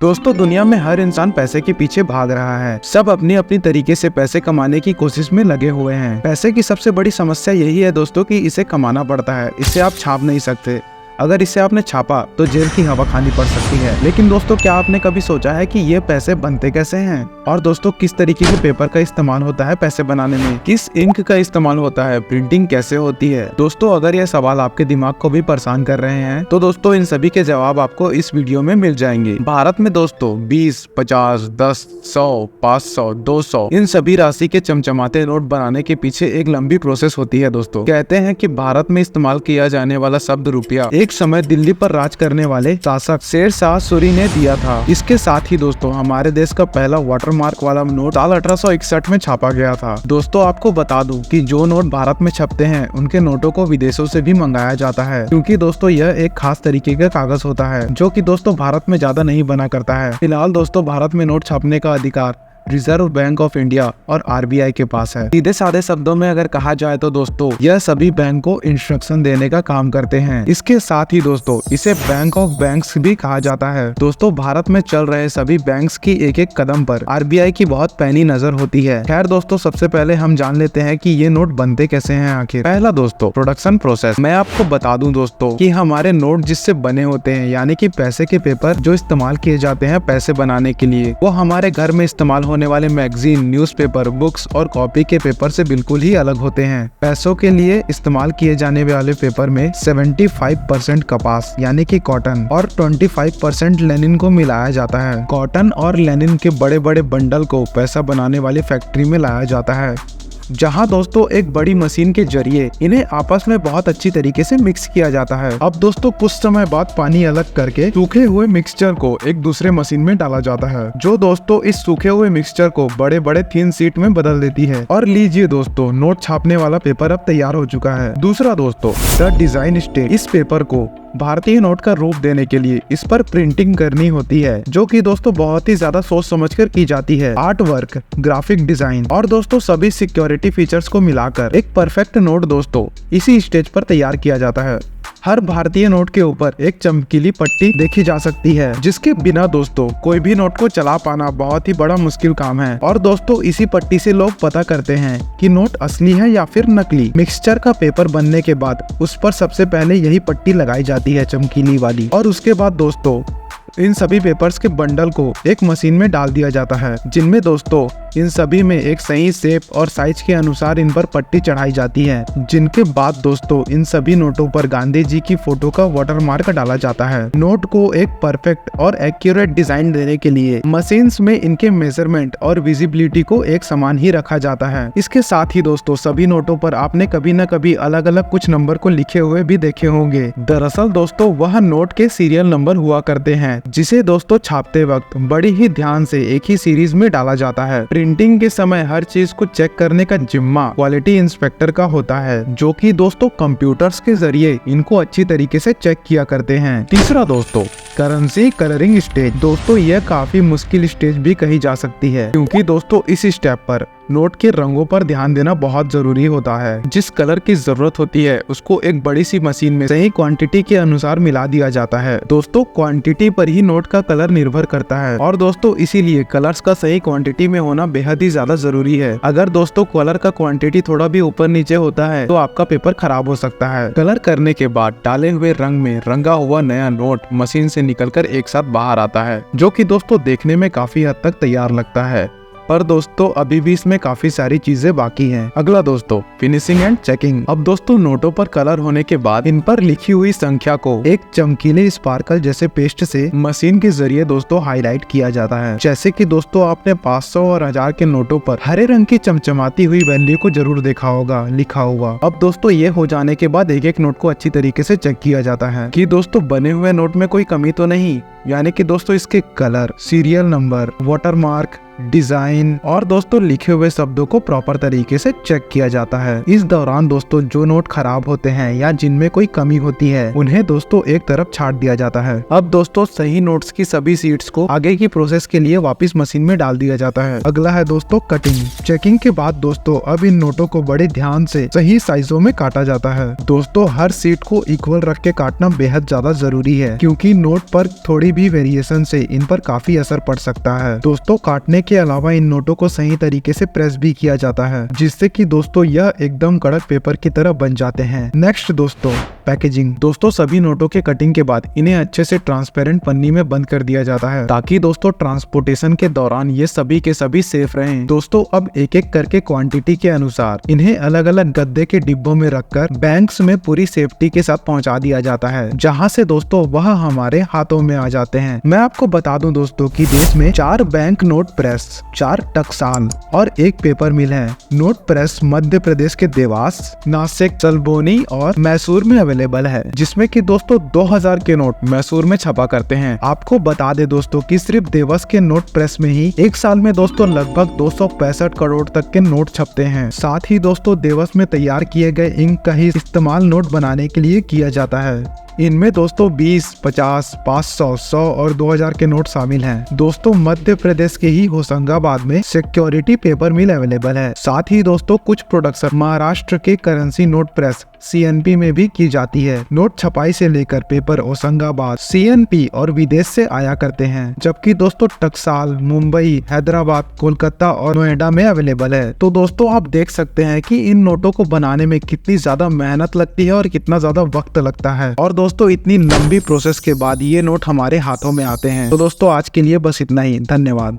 दोस्तों दुनिया में हर इंसान पैसे के पीछे भाग रहा है। सब अपनी अपनी तरीके से पैसे कमाने की कोशिश में लगे हुए हैं। पैसे की सबसे बड़ी समस्या यही है दोस्तों कि इसे कमाना पड़ता है। इसे आप छाप नहीं सकते। अगर इसे आपने छापा तो जेल की हवा खानी पड़ सकती है। लेकिन दोस्तों क्या आपने कभी सोचा है कि ये पैसे बनते कैसे हैं? और दोस्तों किस तरीके के पेपर का इस्तेमाल होता है पैसे बनाने में? किस इंक का इस्तेमाल होता है? प्रिंटिंग कैसे होती है? दोस्तों अगर ये सवाल आपके दिमाग को भी परेशान कर रहे हैं तो दोस्तों इन सभी के जवाब आपको इस वीडियो में मिल जाएंगे। भारत में दोस्तों 20, 50, 10, 100, 500, 200 इन सभी राशि के चमचमाते नोट बनाने के पीछे एक लंबी प्रोसेस होती है। दोस्तों कहते हैं कि भारत में इस्तेमाल किया जाने वाला शब्द रुपया एक समय दिल्ली पर राज करने वाले शासक शेर शाह सूरी ने दिया था। इसके साथ ही दोस्तों हमारे देश का पहला वाटरमार्क वाला नोट साल 1861 में छापा गया था। दोस्तों आपको बता दूं कि जो नोट भारत में छपते हैं उनके नोटों को विदेशों से भी मंगाया जाता है, क्योंकि दोस्तों यह एक खास तरीके का कागज होता है जो कि दोस्तों भारत में ज्यादा नहीं बना करता है। फिलहाल दोस्तों भारत में नोट छापने का अधिकार रिजर्व बैंक ऑफ इंडिया और आरबीआई के पास है। सीधे साधे शब्दों में अगर कहा जाए तो दोस्तों यह सभी बैंक को इंस्ट्रक्शन देने का काम करते हैं। इसके साथ ही दोस्तों इसे बैंक ऑफ बैंक्स भी कहा जाता है। दोस्तों भारत में चल रहे सभी बैंक्स की एक एक कदम पर आरबीआई की बहुत पैनी नजर होती है। खैर दोस्तों सबसे पहले हम जान लेते हैं कि ये नोट बनते कैसे हैं आखिर। पहला दोस्तों प्रोडक्शन प्रोसेस। मैं आपको बता दूं दोस्तों कि हमारे नोट जिससे बने होते हैं यानी कि पैसे के पेपर जो इस्तेमाल किए जाते हैं पैसे बनाने के लिए, वो हमारे घर में इस्तेमाल होने वाले मैगजीन, न्यूज़पेपर, बुक्स और कॉपी के पेपर से बिल्कुल ही अलग होते हैं। पैसों के लिए इस्तेमाल किए जाने वाले पेपर में 75% कपास यानी कि कॉटन और 25% लेनिन को मिलाया जाता है। कॉटन और लेनिन के बड़े बड़े बंडल को पैसा बनाने वाली फैक्ट्री में लाया जाता है, जहां दोस्तों एक बड़ी मशीन के जरिए इन्हें आपस में बहुत अच्छी तरीके से मिक्स किया जाता है। अब दोस्तों कुछ समय बाद पानी अलग करके सूखे हुए मिक्सचर को एक दूसरे मशीन में डाला जाता है, जो दोस्तों इस सूखे हुए मिक्सचर को बड़े बड़े थिन शीट में बदल देती है। और लीजिए दोस्तों नोट छापने वाला पेपर अब तैयार हो चुका है। दूसरा दोस्तों द डिजाइन स्टेज। इस पेपर को भारतीय नोट का रूप देने के लिए इस पर प्रिंटिंग करनी होती है, जो कि दोस्तों बहुत ही ज्यादा सोच समझकर की जाती है। आर्ट वर्क, ग्राफिक डिजाइन और दोस्तों सभी सिक्योरिटी फीचर्स को मिलाकर एक परफेक्ट नोट दोस्तों इसी स्टेज पर तैयार किया जाता है। हर भारतीय नोट के ऊपर एक चमकीली पट्टी देखी जा सकती है, जिसके बिना दोस्तों कोई भी नोट को चला पाना बहुत ही बड़ा मुश्किल काम है। और दोस्तों इसी पट्टी से लोग पता करते हैं कि नोट असली है या फिर नकली। मिक्सचर का पेपर बनने के बाद उस पर सबसे पहले यही पट्टी लगाई जाती है, चमकीली वाली। और उसके बाद दोस्तों इन सभी पेपर्स के बंडल को एक मशीन में डाल दिया जाता है, जिनमें दोस्तों इन सभी में एक सही शेप और साइज के अनुसार इन पर पट्टी चढ़ाई जाती है, जिनके बाद दोस्तों इन सभी नोटों पर गांधी जी की फोटो का वाटरमार्क डाला जाता है। नोट को एक परफेक्ट और एक्यूरेट डिजाइन देने के लिए मशीन्स में इनके मेजरमेंट और विजिबिलिटी को एक समान ही रखा जाता है। इसके साथ ही दोस्तों सभी नोटों पर आपने कभी न कभी अलग अलग कुछ नंबर को लिखे हुए भी देखे होंगे। दरअसल दोस्तों वह नोट के सीरियल नंबर हुआ करते हैं, जिसे दोस्तों छापते वक्त बड़ी ही ध्यान से एक ही सीरीज में डाला जाता है। प्रिंटिंग के समय हर चीज को चेक करने का जिम्मा क्वालिटी इंस्पेक्टर का होता है, जो कि दोस्तों कंप्यूटर्स के जरिए इनको अच्छी तरीके से चेक किया करते हैं। तीसरा दोस्तों करेंसी कलरिंग स्टेज। दोस्तों यह काफी मुश्किल स्टेज भी कही जा सकती है, क्योंकि दोस्तों इस स्टेप पर नोट के रंगों पर ध्यान देना बहुत जरूरी होता है। जिस कलर की जरूरत होती है उसको एक बड़ी सी मशीन में सही क्वांटिटी के अनुसार मिला दिया जाता है। दोस्तों क्वांटिटी पर ही नोट का कलर निर्भर करता है, और दोस्तों इसीलिए कलर्स का सही क्वांटिटी में होना बेहद ही ज्यादा जरूरी है। अगर दोस्तों कलर का क्वांटिटी थोड़ा भी ऊपर नीचे होता है तो आपका पेपर खराब हो सकता है। कलर करने के बाद डाले हुए रंग में रंगा हुआ नया नोट मशीन से निकलकर एक साथ बाहर आता है, जो कि दोस्तों देखने में काफी हद तक तैयार लगता है। पर दोस्तों अभी भी इसमें काफी सारी चीजें बाकी हैं। अगला दोस्तों फिनिशिंग एंड चेकिंग। अब दोस्तों नोटों पर कलर होने के बाद इन पर लिखी हुई संख्या को एक चमकीले स्पार्कल जैसे पेस्ट से मशीन के जरिए दोस्तों हाईलाइट किया जाता है। जैसे कि दोस्तों आपने 500 और 1000 के नोटों पर हरे रंग की चमचमाती हुई वैल्यू को जरूर देखा होगा लिखा हुआ। अब दोस्तों ये हो जाने के बाद एक एक नोट को अच्छी तरीके से चेक किया जाता है कि दोस्तों बने हुए नोट में कोई कमी तो नहीं, यानी कि दोस्तों इसके colour, serial number, watermark design और दोस्तों लिखे हुए शब्दों को प्रॉपर तरीके से चेक किया जाता है। इस दौरान दोस्तों जो नोट खराब होते हैं या जिनमें कोई कमी होती है उन्हें दोस्तों एक तरफ छाट दिया जाता है। अब दोस्तों सही नोट्स की सभी सीट्स को आगे की प्रोसेस के लिए वापस मशीन में डाल दिया जाता है। अगला है दोस्तों कटिंग। चेकिंग के बाद दोस्तों अब इन नोटों को बड़े ध्यान से सही साइजों में काटा जाता है। दोस्तों हर सीट को इक्वल रख के काटना बेहद ज्यादा जरूरी है, क्योंकि नोट पर थोड़ी भी वेरिएशन से इन पर काफी असर पड़ सकता है। दोस्तों काटने के अलावा इन नोटों को सही तरीके से प्रेस भी किया जाता है, जिससे कि दोस्तों यह एकदम कड़क पेपर की तरह बन जाते हैं। नेक्स्ट दोस्तों पैकेजिंग। दोस्तों सभी नोटों के कटिंग के बाद इन्हें अच्छे से ट्रांसपेरेंट पन्नी में बंद कर दिया जाता है, ताकि दोस्तों ट्रांसपोर्टेशन के दौरान ये सभी के सभी सेफ रहें। दोस्तों अब एक एक करके क्वांटिटी के अनुसार इन्हें अलग अलग गद्दे के डिब्बों में रखकर बैंक्स में पूरी सेफ्टी के साथ पहुंचा दिया जाता है, जहां से दोस्तों वह हमारे हाथों में आ जाते हैं। मैं आपको बता दूं दोस्तों कि देश में 4 बैंक नोट प्रेस, 4 टकसाल और 1 पेपर मिल है। नोट प्रेस मध्य प्रदेश के देवास, नासिक, सलबोनी और मैसूर में अवेलेबल है, जिसमें कि दोस्तों 2000 के नोट मैसूर में छपा करते हैं। आपको बता दे दोस्तों कि सिर्फ देवास के नोट प्रेस में ही एक साल में दोस्तों लगभग 265 करोड़ तक के नोट छपते हैं। साथ ही दोस्तों देवास में तैयार किए गए इंक का ही इस्तेमाल नोट बनाने के लिए किया जाता है। इनमें दोस्तों 20, 50, 500, 100 और 2000 के नोट शामिल हैं। दोस्तों मध्य प्रदेश के ही होशंगाबाद में सिक्योरिटी पेपर मिल अवेलेबल है। साथ ही दोस्तों कुछ प्रोडक्शन महाराष्ट्र के करेंसी नोट प्रेस CNP में भी की जाती है। नोट छपाई से लेकर पेपर होशंगाबाद, CNP और विदेश से आया करते हैं, जबकि दोस्तों टकसाल मुंबई, हैदराबाद, कोलकाता और नोएडा में अवेलेबल है। तो दोस्तों आप देख सकते हैं कि इन नोटों को बनाने में कितनी ज्यादा मेहनत लगती है और कितना ज्यादा वक्त लगता है। और दोस्तों इतनी लंबी प्रोसेस के बाद ये नोट हमारे हाथों में आते हैं। तो दोस्तों आज के लिए बस इतना ही। धन्यवाद।